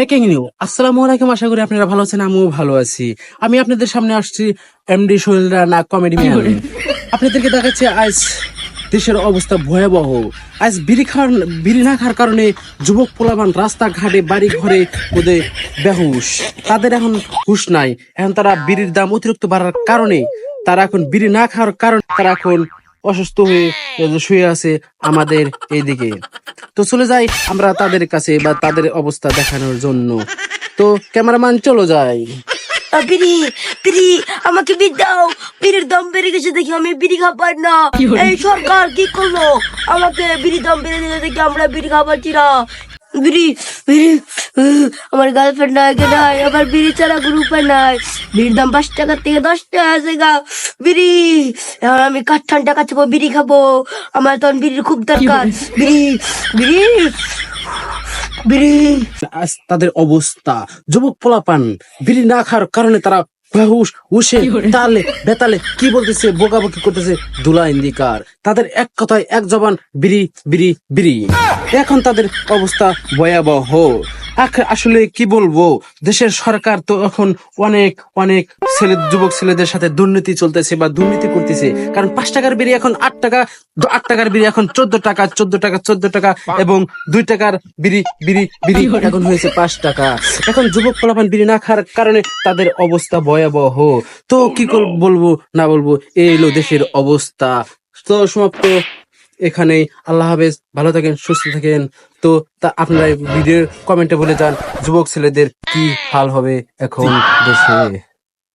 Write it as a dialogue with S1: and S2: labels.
S1: Breaking new আসসালামু আলাইকুম, আশা করি আপনারা ভালো আছেন। আমিও ভালো আছি। আমি আপনাদের সামনে আসছি MD Sohel Rana comedy man. আপনাদেরকে দেখাচ্ছি আজ দেশের অবস্থা ভয়াবহ। আজ বিড়ি না খাওয়ার কারণে যুবক পোলাপান রাস্তাঘাটে বাড়ি ঘরে ওদের বেহুশ। তাদের এখন হুঁশ নাই। এখন তারা বিড়ির দাম অতিরিক্ত বাড়ার কারণে তারা এখন বিড়ি না খাওয়ার কারণে তারা এখন অসুস্থ হয়ে শুয়ে আছে আমাদের এইদিকে। তো চলে যাই আমরা তাদের কাছে বা তাদের অবস্থা দেখানোর জন্য। তো ক্যামেরাম্যান চলো যাই।
S2: বিড়ি বিড়ি আমাকে বিড়ি দাও। বিড়ির দাম বেড়ে গেছে দেখি আমি বিড়ি খাবার না। এই সরকার কি করলো? আমাকে বিড়ির দাম বেড়ে গেছে দেখি আমরা বিড়ি খাবারছি না। বিড়ি বিড়ি আমার গার্লফ্রেন্ড নাই, কে নাই, আমার বিড়ি ছাড়া কোনো উপায় নাই। বিড়ির দাম 5 টাকা থেকে 10 টাকা আছে গা। বিড়ি এখন আমি কাঠঠান টাকা চাবো, বিড়ি খাবো। আমার তখন বিড়ির খুব দরকার। বিড়ি বিড়ি বিড়ি
S1: আজ তাদের অবস্থা, যুবক পোলাপান বিড়ি না খাওয়ার কারণে তারা বেহুশ, উশে তালে বেতালে কি বলতেছে, বকাবকি করতেছে দুলা ইন্দিকার। তাদের এক কথায় এক জবান বিড়ি বিড়ি বিড়ি। এখন তাদের অবস্থা ভয়াবহ। আসলে কি বলবো, দেশের সরকার তো এখন অনেক অনেক যুবক ছেলেদের সাথে দুর্নীতি চলতেছে বা দুর্নীতি করতেছে। কারণ 5 টাকার বিড়ি এখন 8 টাকা, 8 টাকার বিড়ি এখন 14 টাকা, 14 টাকা এবং 2 টাকার বিড়ি বিড়ি বিড়ি এখন হয়েছে 5 টাকা। এখন যুবক পোলাপান বিড়ি না খাওয়ার কারণে তাদের অবস্থা ভয়াবহ। তো কি বলবো না বলবো, এই হলো দেশের অবস্থা। তো সমাপ্ত এখানেই। আল্লাহ হাফেজ, ভালো থাকেন, সুস্থ থাকেন। তো আপনারা ভিডিওর কমেন্টে বলে যান যুবক ছেলেদের কি হাল হবে এখন দেশে।